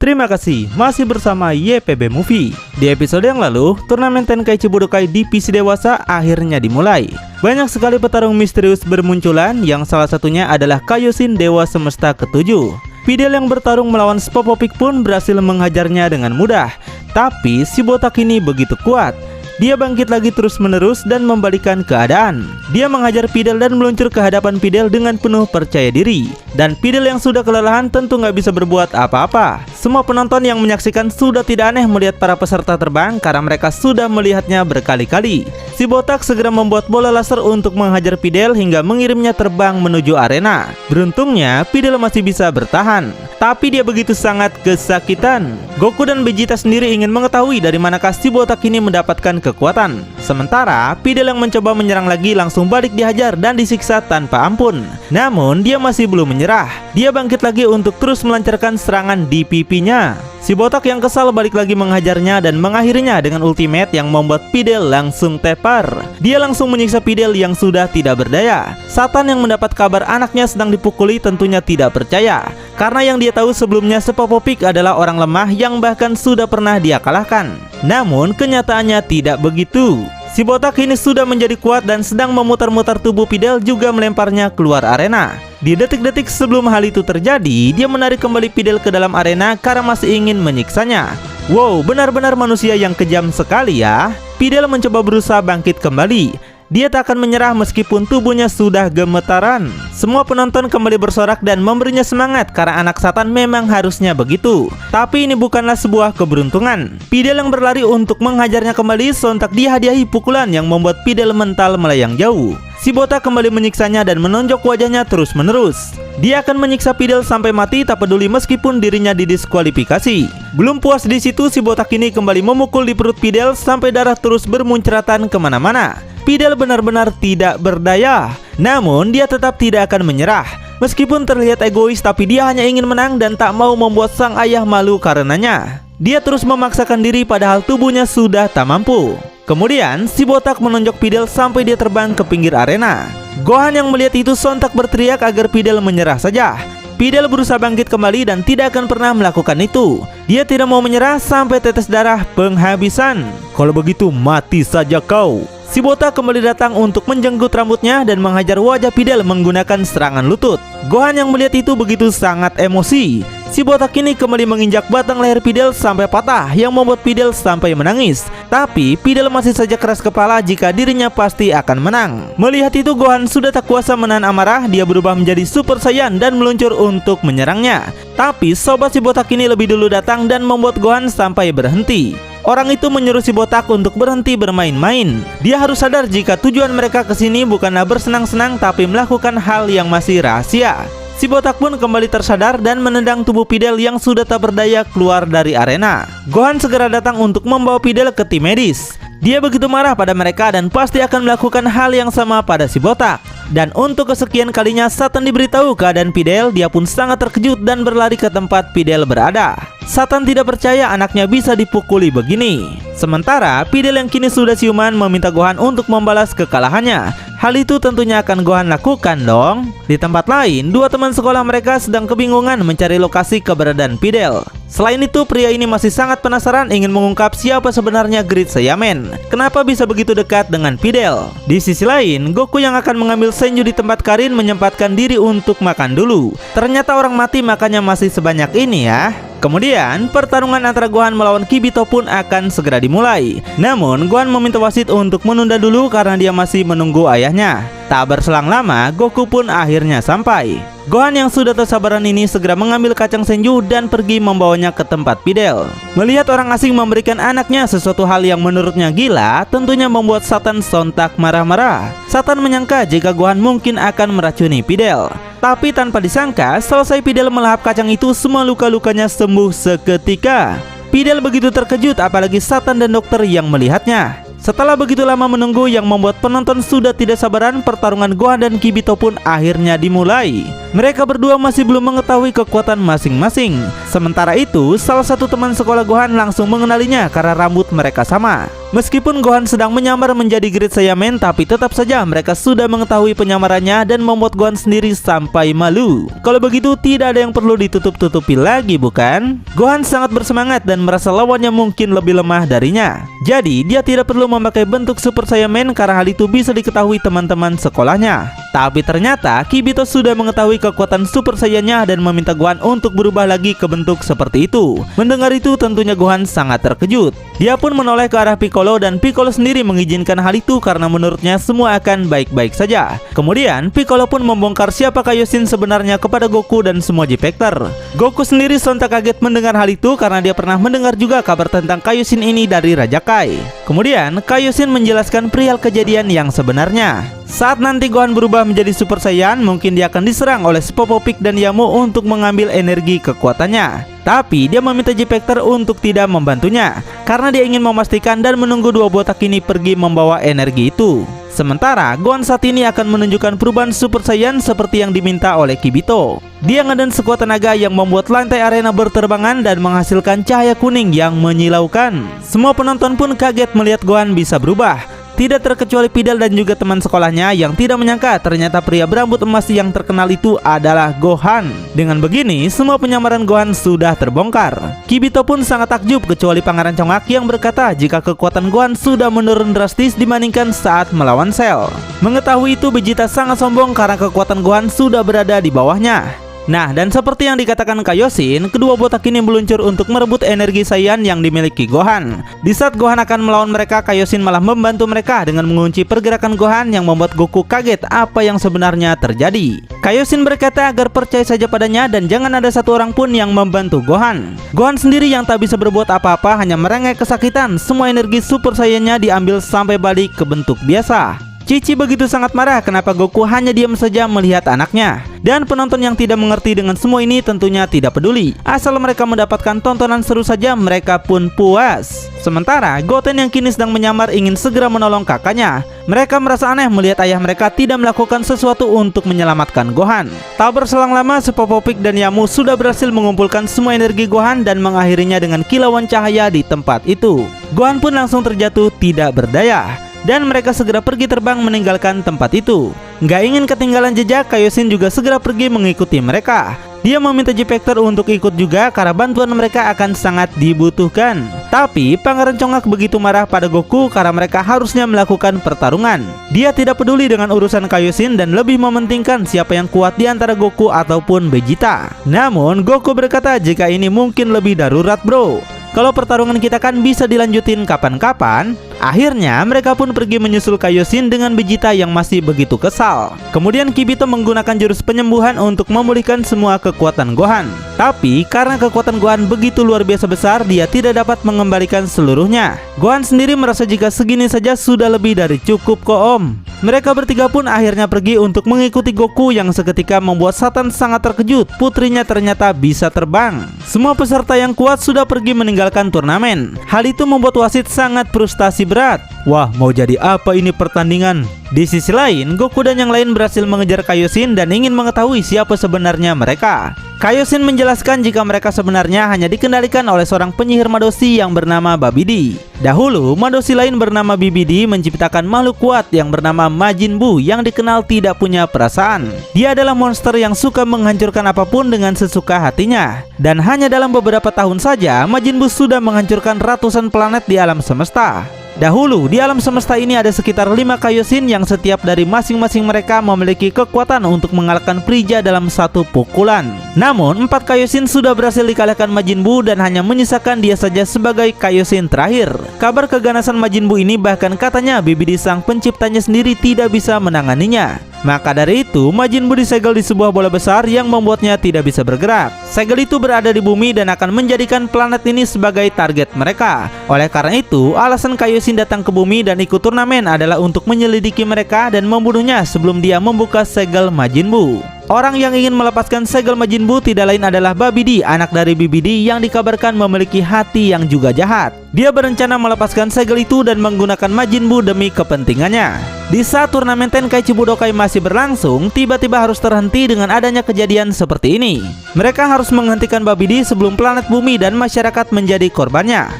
Terima kasih masih bersama YPB Movie. Di episode yang lalu, turnamen Tenkaichi Budokai di PC dewasa akhirnya dimulai. Banyak sekali petarung misterius bermunculan, yang salah satunya adalah Kaioshin Dewa Semesta ke-7. Fidel yang bertarung melawan Spopopik pun berhasil menghajarnya dengan mudah. Tapi si botak ini begitu kuat. Dia bangkit lagi terus-menerus dan membalikkan keadaan. Dia menghajar Fidel dan meluncur ke hadapan Fidel dengan penuh percaya diri. Dan Fidel yang sudah kelelahan tentu nggak bisa berbuat apa-apa. Semua penonton yang menyaksikan sudah tidak aneh melihat para peserta terbang karena mereka sudah melihatnya berkali-kali. Si botak segera membuat bola laser untuk menghajar Fidel hingga mengirimnya terbang menuju arena. Beruntungnya Fidel masih bisa bertahan, tapi dia begitu sangat kesakitan. Goku dan Vegeta sendiri ingin mengetahui dari manakah si botak ini mendapatkan kekuatan. Sementara Fidel yang mencoba menyerang lagi langsung balik dihajar dan disiksa tanpa ampun. Namun dia masih belum menyerah. Dia bangkit lagi untuk terus melancarkan serangan di pipinya. Si botak yang kesal balik lagi menghajarnya dan mengakhirinya dengan ultimate yang membuat Fidel langsung tepar. Dia langsung menyiksa Fidel yang sudah tidak berdaya. Satan yang mendapat kabar anaknya sedang dipukuli tentunya tidak percaya, karena yang dia tahu sebelumnya Spopopik adalah orang lemah yang bahkan sudah pernah dia kalahkan. Namun kenyataannya tidak begitu. Si botak ini sudah menjadi kuat dan sedang memutar-mutar tubuh Fidel juga melemparnya keluar arena. Di detik-detik sebelum hal itu terjadi, dia menarik kembali Fidel ke dalam arena karena masih ingin menyiksanya. Wow, benar-benar manusia yang kejam sekali ya. Fidel mencoba berusaha bangkit kembali. Dia tak akan menyerah meskipun tubuhnya sudah gemetaran. Semua penonton kembali bersorak dan memberinya semangat karena anak Satan memang harusnya begitu. Tapi ini bukanlah sebuah keberuntungan. Fidel yang berlari untuk menghajarnya kembali sontak dihadiahi pukulan yang membuat Fidel mental melayang jauh. Si botak kembali menyiksanya dan menonjok wajahnya terus-menerus. Dia akan menyiksa Fidel sampai mati tak peduli meskipun dirinya didiskualifikasi. Belum puas di situ, si botak ini kembali memukul di perut Fidel sampai darah terus bermunceratan kemana-mana. Fidel benar-benar tidak berdaya. Namun dia tetap tidak akan menyerah. Meskipun terlihat egois, tapi dia hanya ingin menang dan tak mau membuat sang ayah malu karenanya. Dia terus memaksakan diri padahal tubuhnya sudah tak mampu. Kemudian si botak menonjok Fidel sampai dia terbang ke pinggir arena. Gohan yang melihat itu sontak berteriak agar Fidel menyerah saja. Fidel berusaha bangkit kembali dan tidak akan pernah melakukan itu. Dia tidak mau menyerah sampai tetes darah penghabisan. Kalau begitu mati saja kau. Si botak kembali datang untuk menjenggut rambutnya dan menghajar wajah Fidel menggunakan serangan lutut. Gohan yang melihat itu begitu sangat emosi. Si botak ini kembali menginjak batang leher Fidel sampai patah yang membuat Fidel sampai menangis. Tapi Fidel masih saja keras kepala jika dirinya pasti akan menang. Melihat itu Gohan sudah tak kuasa menahan amarah. Dia berubah menjadi Super Saiyan dan meluncur untuk menyerangnya. Tapi sobat si botak ini lebih dulu datang dan membuat Gohan sampai berhenti. Orang itu menyuruh si botak untuk berhenti bermain-main. Dia harus sadar jika tujuan mereka kesini bukanlah bersenang-senang tapi melakukan hal yang masih rahasia. Si botak pun kembali tersadar dan menendang tubuh Fidel yang sudah tak berdaya keluar dari arena. Gohan segera datang untuk membawa Fidel ke tim medis. Dia begitu marah pada mereka dan pasti akan melakukan hal yang sama pada si botak. Dan untuk kesekian kalinya Satan diberitahu keadaan Fidel. Dia pun sangat terkejut dan berlari ke tempat Fidel berada. Satan tidak percaya anaknya bisa dipukuli begini. Sementara Fidel yang kini sudah siuman meminta Gohan untuk membalas kekalahannya. Hal itu tentunya akan Gohan lakukan dong. Di tempat lain, dua teman sekolah mereka sedang kebingungan mencari lokasi keberadaan Fidel. Selain itu, pria ini masih sangat penasaran ingin mengungkap siapa sebenarnya Great Saiyaman. Kenapa bisa begitu dekat dengan Fidel? Di sisi lain, Goku yang akan mengambil Senju di tempat Karin menyempatkan diri untuk makan dulu. Ternyata orang mati makannya masih sebanyak ini ya. Kemudian, pertarungan antara Gohan melawan Kibito pun akan segera dimulai. Namun, Gohan meminta wasit untuk menunda dulu karena dia masih menunggu ayahnya. Tak berselang lama, Goku pun akhirnya sampai. Gohan yang sudah tak sabaran ini segera mengambil kacang Senju dan pergi membawanya ke tempat Fidel. Melihat orang asing memberikan anaknya sesuatu hal yang menurutnya gila, tentunya membuat Satan sontak marah-marah. Satan menyangka jika Gohan mungkin akan meracuni Fidel. Tapi tanpa disangka, selesai Fidel melahap kacang itu, semua luka-lukanya sembuh seketika. Fidel begitu terkejut apalagi Satan dan dokter yang melihatnya. Setelah begitu lama menunggu yang membuat penonton sudah tidak sabaran, pertarungan Gohan dan Kibito pun akhirnya dimulai. Mereka berdua masih belum mengetahui kekuatan masing-masing. Sementara itu, salah satu teman sekolah Gohan langsung mengenalinya karena rambut mereka sama. Meskipun Gohan sedang menyamar menjadi Great Saiyaman, tapi tetap saja mereka sudah mengetahui penyamarannya dan membuat Gohan sendiri sampai malu. Kalau begitu tidak ada yang perlu ditutup-tutupi lagi, bukan? Gohan sangat bersemangat dan merasa lawannya mungkin lebih lemah darinya. Jadi dia tidak perlu memakai bentuk Super Saiyaman karena hal itu bisa diketahui teman-teman sekolahnya. Tapi ternyata Kibito sudah mengetahui kekuatan Super Saiyan-nya dan meminta Gohan untuk berubah lagi ke bentuk seperti itu. Mendengar itu tentunya Gohan sangat terkejut. Dia pun menoleh ke arah Piccolo dan Piccolo sendiri mengizinkan hal itu karena menurutnya semua akan baik-baik saja. Kemudian Piccolo pun membongkar siapa Kaioshin sebenarnya kepada Goku dan semua J-Factor. Goku sendiri sontak kaget mendengar hal itu karena dia pernah mendengar juga kabar tentang Kaioshin ini dari Raja Kai. Kemudian Kaioshin menjelaskan perihal kejadian yang sebenarnya. Saat nanti Gohan berubah menjadi Super Saiyan, mungkin dia akan diserang oleh Popopik dan Yamu untuk mengambil energi kekuatannya. Tapi dia meminta J-Factor untuk tidak membantunya karena dia ingin memastikan dan menunggu dua botak ini pergi membawa energi itu. Sementara Gohan saat ini akan menunjukkan perubahan Super Saiyan seperti yang diminta oleh Kibito. Dia ngeden sekuat tenaga yang membuat lantai arena berterbangan dan menghasilkan cahaya kuning yang menyilaukan. Semua penonton pun kaget melihat Gohan bisa berubah. Tidak terkecuali Videl dan juga teman sekolahnya yang tidak menyangka ternyata pria berambut emas yang terkenal itu adalah Gohan. Dengan begini, semua penyamaran Gohan sudah terbongkar. Kibito pun sangat takjub kecuali Pangeran Chongak yang berkata jika kekuatan Gohan sudah menurun drastis dibandingkan saat melawan Cell. Mengetahui itu, Vegeta sangat sombong karena kekuatan Gohan sudah berada di bawahnya. Nah, dan seperti yang dikatakan Kaioshin, kedua botak ini meluncur untuk merebut energi Saiyan yang dimiliki Gohan. Di saat Gohan akan melawan mereka, Kaioshin malah membantu mereka dengan mengunci pergerakan Gohan yang membuat Goku kaget apa yang sebenarnya terjadi. Kaioshin berkata agar percaya saja padanya dan jangan ada satu orang pun yang membantu Gohan. Gohan sendiri yang tak bisa berbuat apa-apa hanya merengek kesakitan. Semua energi Super Saiyan-nya diambil sampai balik ke bentuk biasa. Cici begitu sangat marah kenapa Goku hanya diam saja melihat anaknya. Dan penonton yang tidak mengerti dengan semua ini tentunya tidak peduli. Asal mereka mendapatkan tontonan seru saja, mereka pun puas. Sementara Goten yang kini sedang menyamar ingin segera menolong kakaknya. Mereka merasa aneh melihat ayah mereka tidak melakukan sesuatu untuk menyelamatkan Gohan. Tak berselang lama, Popopik dan Yamu sudah berhasil mengumpulkan semua energi Gohan dan mengakhirinya dengan kilauan cahaya di tempat itu. Gohan pun langsung terjatuh tidak berdaya. Dan mereka segera pergi terbang meninggalkan tempat itu. Nggak ingin ketinggalan jejak, Kaioshin juga segera pergi mengikuti mereka. Dia meminta J-Factor untuk ikut juga karena bantuan mereka akan sangat dibutuhkan. Tapi Pangeran Chongak begitu marah pada Goku karena mereka harusnya melakukan pertarungan. Dia tidak peduli dengan urusan Kaioshin dan lebih mementingkan siapa yang kuat di antara Goku ataupun Vegeta. Namun Goku berkata jika ini mungkin lebih darurat bro. Kalau pertarungan kita kan bisa dilanjutin kapan-kapan. Akhirnya mereka pun pergi menyusul Kaioshin dengan Vegeta yang masih begitu kesal. Kemudian Kibito menggunakan jurus penyembuhan untuk memulihkan semua kekuatan Gohan. Tapi karena kekuatan Gohan begitu luar biasa besar, dia tidak dapat mengembalikan seluruhnya. Gohan sendiri merasa jika segini saja sudah lebih dari cukup kok om. Mereka bertiga pun akhirnya pergi untuk mengikuti Goku yang seketika membuat Satan sangat terkejut. Putrinya ternyata bisa terbang. Semua peserta yang kuat sudah pergi meninggalkan turnamen. Hal itu membuat wasit sangat frustasi berat. Wah, mau jadi apa ini pertandingan? Di sisi lain, Goku dan yang lain berhasil mengejar Kaioshin dan ingin mengetahui siapa sebenarnya mereka. Kaioshin menjelaskan jika mereka sebenarnya hanya dikendalikan oleh seorang penyihir Madosi yang bernama Babidi. Dahulu, Madosi lain bernama Bibidi menciptakan makhluk kuat yang bernama Majin Buu yang dikenal tidak punya perasaan. Dia adalah monster yang suka menghancurkan apapun dengan sesuka hatinya. Dan hanya dalam beberapa tahun saja, Majin Buu sudah menghancurkan ratusan planet di alam semesta. Dahulu, di alam semesta ini ada sekitar 5 Kaioshin yang setiap dari masing-masing mereka memiliki kekuatan untuk mengalahkan Frieza dalam satu pukulan. Namun, 4 Kaioshin sudah berhasil dikalahkan Majin Buu dan hanya menyisakan dia saja sebagai Kaioshin terakhir. Kabar keganasan Majin Buu ini bahkan katanya Bibidi sang penciptanya sendiri tidak bisa menanganinya. Maka dari itu, Majin Buu disegel di sebuah bola besar yang membuatnya tidak bisa bergerak. Segel itu berada di bumi dan akan menjadikan planet ini sebagai target mereka. Oleh karena itu, alasan Kaioshin datang ke bumi dan ikut turnamen adalah untuk menyelidiki mereka dan membunuhnya sebelum dia membuka segel Majin Buu. Orang yang ingin melepaskan segel Majin Buu tidak lain adalah Babidi, anak dari Bibidi yang dikabarkan memiliki hati yang juga jahat. Dia berencana melepaskan segel itu dan menggunakan Majin Buu demi kepentingannya. Di saat turnamen Tenkaichi Budokai masih berlangsung, tiba-tiba harus terhenti dengan adanya kejadian seperti ini. Mereka harus menghentikan Babidi sebelum planet bumi dan masyarakat menjadi korbannya.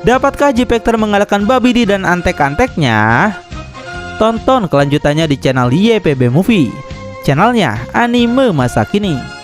Dapatkah J-Factor mengalahkan Babidi dan antek-anteknya? Tonton kelanjutannya di channel YPB Movie, channelnya anime masa kini.